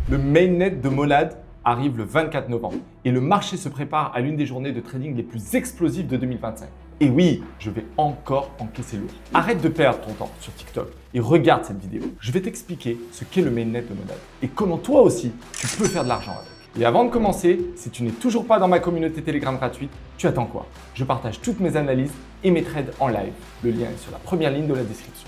Le mainnet de Monad arrive le 24 novembre et le marché se prépare à l'une des journées de trading les plus explosives de 2025. Et oui, je vais encore encaisser lourd. Arrête de perdre ton temps sur TikTok et regarde cette vidéo. Je vais t'expliquer ce qu'est le mainnet de Monad et comment toi aussi tu peux faire de l'argent avec. Et avant de commencer, si tu n'es toujours pas dans ma communauté Telegram gratuite, tu attends quoi? Je partage toutes mes analyses et mes trades en live. Le lien est sur la première ligne de la description.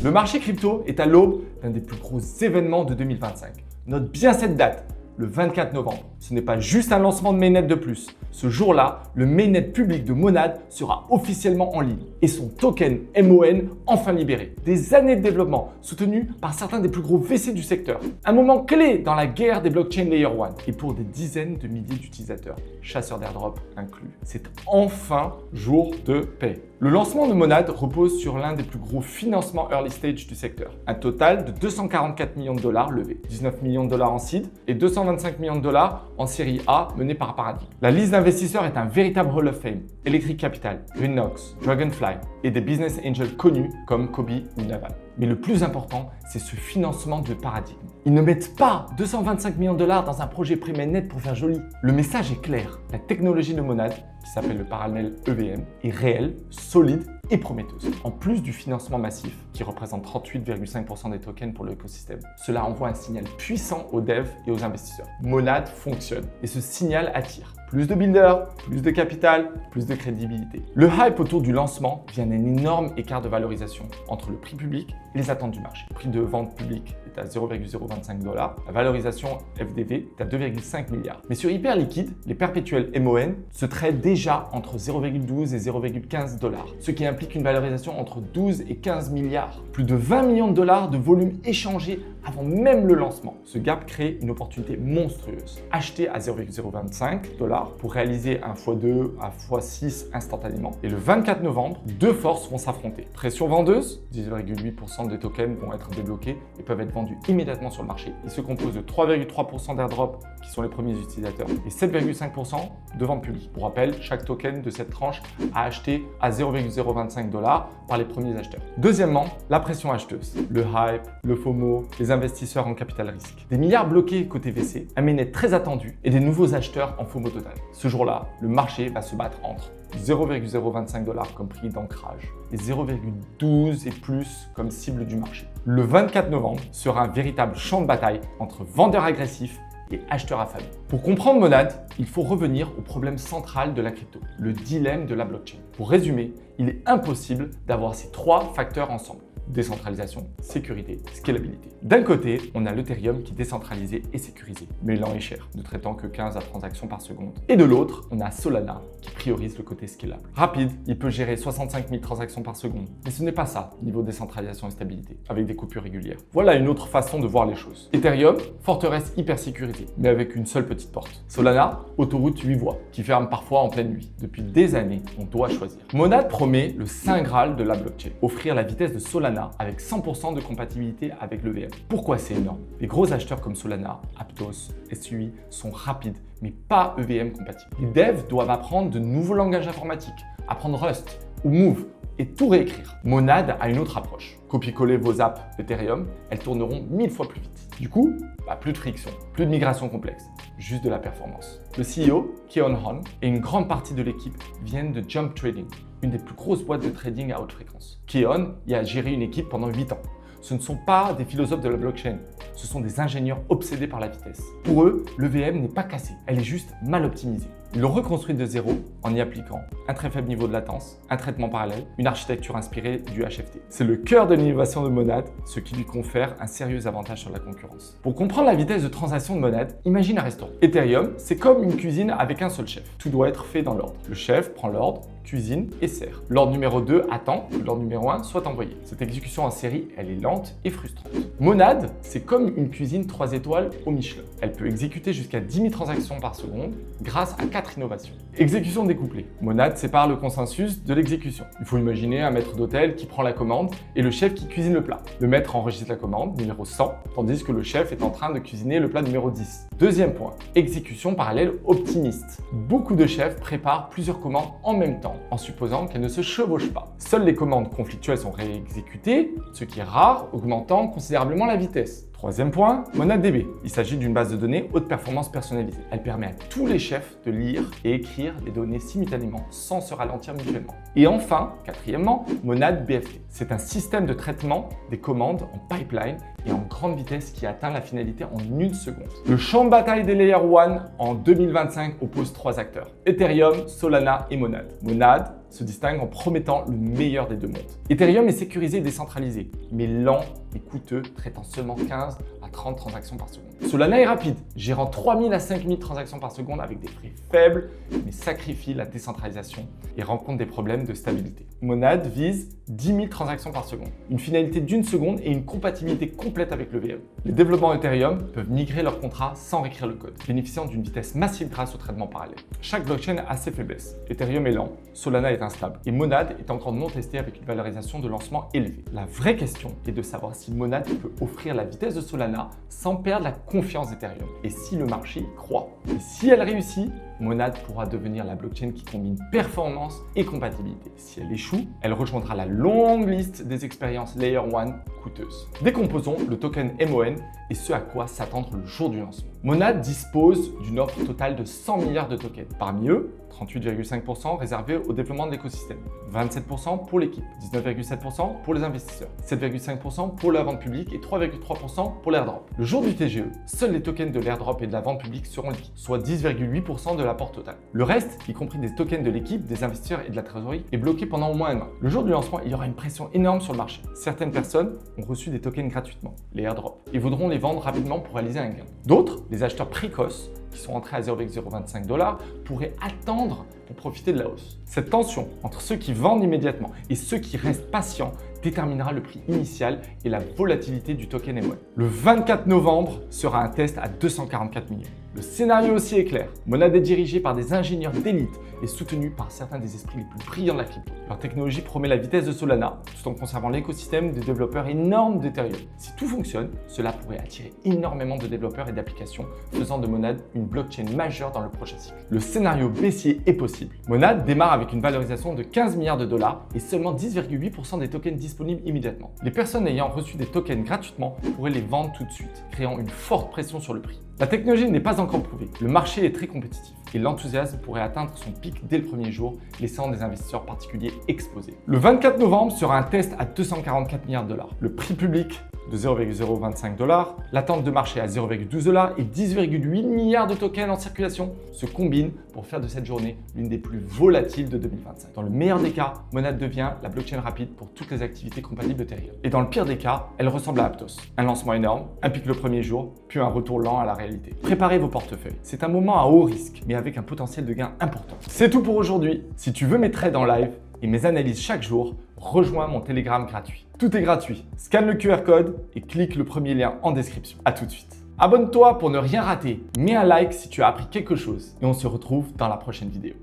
Le marché crypto est à l'aube d'un des plus gros événements de 2025. Note bien cette date, le 24 novembre. Ce n'est pas juste un lancement de mainnet de plus. Ce jour-là, le mainnet public de Monad sera officiellement en ligne et son token MON enfin libéré. Des années de développement soutenues par certains des plus gros VC du secteur. Un moment clé dans la guerre des blockchains Layer 1 et pour des dizaines de milliers d'utilisateurs, chasseurs d'airdrop inclus. C'est enfin jour de paix. Le lancement de Monad repose sur l'un des plus gros financements early stage du secteur. Un total de 244 millions de dollars levés, 19 millions de dollars en seed et 225 millions de dollars en série A menée par Paradigm. La liste d'investisseurs est un véritable Hall of Fame. Electric Capital, Greennox, Dragonfly et des business angels connus comme Kobe ou Naval. Mais le plus important, c'est ce financement de Paradigm. Ils ne mettent pas 225 millions de dollars dans un projet pré-mainnet pour faire joli. Le message est clair. La technologie de Monad, qui s'appelle le Parallel EVM, est réelle, solide et prometteuse. En plus du financement massif, qui représente 38,5% des tokens pour l'écosystème, cela envoie un signal puissant aux devs et aux investisseurs. Monad fonctionne et ce signal attire. Plus de builders, plus de capital, plus de crédibilité. Le hype autour du lancement vient d'un énorme écart de valorisation entre le prix public et les attentes du marché. Le prix de vente public est à 0,025 $, la valorisation FDV est à 2,5 milliards. Mais sur Hyperliquid, les perpétuels MON se traitent déjà entre 0,12 et 0,15 $, ce qui implique une valorisation entre 12 et 15 milliards. Plus de 20 millions de dollars de volume échangé avant même le lancement. Ce gap crée une opportunité monstrueuse. Acheter à 0,025 $ pour réaliser un x2 à x6 instantanément. Et le 24 novembre, deux forces vont s'affronter. Pression vendeuse, 10,8% des tokens vont être débloqués et peuvent être vendus immédiatement sur le marché. Ils se composent de 3,3% d'airdrop qui sont les premiers utilisateurs et 7,5% de vente publique. Pour rappel, chaque token de cette tranche a acheté à 0,025 $ par les premiers acheteurs. Deuxièmement, la pression acheteuse. Le hype, le FOMO, les investisseurs en capital risque. Des milliards bloqués côté VC, un mainnet très attendu et des nouveaux acheteurs en FOMO total. Ce jour-là, le marché va se battre entre 0,025 $ comme prix d'ancrage et 0,12 et plus comme cible du marché. Le 24 novembre sera un véritable champ de bataille entre vendeurs agressifs et acheteurs affamés. Pour comprendre Monad, il faut revenir au problème central de la crypto, le dilemme de la blockchain. Pour résumer, il est impossible d'avoir ces trois facteurs ensemble. Décentralisation, sécurité, scalabilité. D'un côté, on a l'Ethereum qui est décentralisé et sécurisé, mais lent et cher, ne traitant que 15 à transactions par seconde. Et de l'autre, on a Solana qui priorise le côté scalable. Rapide, il peut gérer 65 000 transactions par seconde, mais ce n'est pas ça, niveau décentralisation et stabilité, avec des coupures régulières. Voilà une autre façon de voir les choses. Ethereum, forteresse hyper sécurisée, mais avec une seule petite porte. Solana, autoroute 8 voies, qui ferme parfois en pleine nuit. Depuis des années, on doit choisir. Monad promet le saint graal de la blockchain, offrir la vitesse de Solana avec 100% de compatibilité avec l'EVM. Pourquoi c'est énorme? Les gros acheteurs comme Solana, Aptos, SUI sont rapides, mais pas EVM compatibles. Les devs doivent apprendre de nouveaux langages informatiques, apprendre Rust ou Move et tout réécrire. Monad a une autre approche. Copier-coller vos apps Ethereum, elles tourneront 1000 fois plus vite. Du coup, plus de friction, plus de migration complexe, juste de la performance. Le CEO, Keon Han, et une grande partie de l'équipe viennent de Jump Trading, une des plus grosses boîtes de trading à haute fréquence. Keon y a géré une équipe pendant 8 ans. Ce ne sont pas des philosophes de la blockchain, ce sont des ingénieurs obsédés par la vitesse. Pour eux, l'EVM n'est pas cassée, elle est juste mal optimisée. Ils l'ont reconstruite de zéro en y appliquant un très faible niveau de latence, un traitement parallèle, une architecture inspirée du HFT. C'est le cœur de l'innovation de Monad, ce qui lui confère un sérieux avantage sur la concurrence. Pour comprendre la vitesse de transaction de Monad, imagine un restaurant. Ethereum, c'est comme une cuisine avec un seul chef. Tout doit être fait dans l'ordre. Le chef prend l'ordre, cuisine et sert. L'ordre numéro 2 attend que l'ordre numéro 1 soit envoyé. Cette exécution en série, elle est lente et frustrante. Monad, c'est comme une cuisine 3 étoiles au Michelin. Elle peut exécuter jusqu'à 10 000 transactions par seconde grâce à 4 4 innovations. Exécution découplée. Monad sépare le consensus de l'exécution. Il faut imaginer un maître d'hôtel qui prend la commande et le chef qui cuisine le plat. Le maître enregistre la commande, numéro 100, tandis que le chef est en train de cuisiner le plat numéro 10. Deuxième point, exécution parallèle optimiste. Beaucoup de chefs préparent plusieurs commandes en même temps, en supposant qu'elles ne se chevauchent pas. Seules les commandes conflictuelles sont réexécutées, ce qui est rare, augmentant considérablement la vitesse. Troisième point, MonadDB. Il s'agit d'une base de données haute performance personnalisée. Elle permet à tous les chefs de lire et écrire les données simultanément sans se ralentir mutuellement. Et enfin, quatrièmement, MonadBFT. C'est un système de traitement des commandes en pipeline et en grande vitesse qui atteint la finalité en 1 seconde. Le champ de bataille des Layer 1 en 2025 oppose 3 acteurs: Ethereum, Solana et Monad. Monad se distingue en promettant le meilleur des deux mondes. Ethereum est sécurisé et décentralisé, mais lent et coûteux, traitant seulement 15 à 30 transactions par seconde. Solana est rapide, gérant 3000 à 5000 transactions par seconde avec des frais faibles, mais sacrifie la décentralisation et rencontre des problèmes de stabilité. Monad vise 10 000 transactions par seconde, une finalité d'1 seconde et une compatibilité complète avec le VM. Les développeurs Ethereum peuvent migrer leurs contrats sans réécrire le code, bénéficiant d'une vitesse massive grâce au traitement parallèle. Chaque blockchain a ses faiblesses. Ethereum est lent, Solana est instable et Monad est encore non testé avec une valorisation de lancement élevée. La vraie question est de savoir si Monad peut offrir la vitesse de Solana sans perdre la confiance d'Ethereum et si le marché y croit. Et si elle réussit, Monad pourra devenir la blockchain qui combine performance et compatibilité. Si elle échoue, elle rejoindra la longue liste des expériences Layer 1 coûteuses. Décomposons le token MON et ce à quoi s'attendre le jour du lancement. Monad dispose d'une offre totale de 100 milliards de tokens. Parmi eux, 38,5% réservés au développement de l'écosystème, 27% pour l'équipe, 19,7% pour les investisseurs, 7,5% pour la vente publique et 3,3% pour l'airdrop. Le jour du TGE, seuls les tokens de l'airdrop et de la vente publique seront liquides, soit 10,8% de l'apport total. Le reste, y compris des tokens de l'équipe, des investisseurs et de la trésorerie, est bloqué pendant au moins 1 an. Le jour du lancement, il y aura une pression énorme sur le marché. Certaines personnes ont reçu des tokens gratuitement, les airdrops, et voudront les vendre rapidement pour réaliser un gain. D'autres, les acheteurs précoces, qui sont entrés à 0,025 $, pourraient attendre pour profiter de la hausse. Cette tension entre ceux qui vendent immédiatement et ceux qui restent patients déterminera le prix initial et la volatilité du token MON. Le 24 novembre sera un test à 244 millions. Le scénario aussi est clair. Monad est dirigé par des ingénieurs d'élite et soutenu par certains des esprits les plus brillants de la crypto. Leur technologie promet la vitesse de Solana tout en conservant l'écosystème des développeurs énormes d'Ethereum. Si tout fonctionne, cela pourrait attirer énormément de développeurs et d'applications, faisant de Monad une blockchain majeure dans le prochain cycle. Le scénario baissier est possible. Monad démarre avec une valorisation de 15 milliards de dollars et seulement 10,8% des tokens disponibles immédiatement. Les personnes ayant reçu des tokens gratuitement pourraient les vendre tout de suite, créant une forte pression sur le prix. La technologie n'est pas encore prouvée, le marché est très compétitif et l'enthousiasme pourrait atteindre son pic dès le premier jour, laissant des investisseurs particuliers exposés. Le 24 novembre sera un test à 244 milliards de dollars. Le prix public de 0,025 $, l'attente de marché à 0,12 $ et 10,8 milliards de tokens en circulation se combinent pour faire de cette journée l'une des plus volatiles de 2025. Dans le meilleur des cas, Monad devient la blockchain rapide pour toutes les activités compatibles d'Ethereum. Et dans le pire des cas, elle ressemble à Aptos. Un lancement énorme, un pic le premier jour, puis un retour lent à la réalité. Préparez vos portefeuilles. C'est un moment à haut risque, mais avec un potentiel de gain important. C'est tout pour aujourd'hui. Si tu veux mes trades en live et mes analyses chaque jour, rejoins mon Telegram gratuit. Tout est gratuit. Scanne le QR code et clique le premier lien en description. À tout de suite. Abonne-toi pour ne rien rater. Mets un like si tu as appris quelque chose et on se retrouve dans la prochaine vidéo.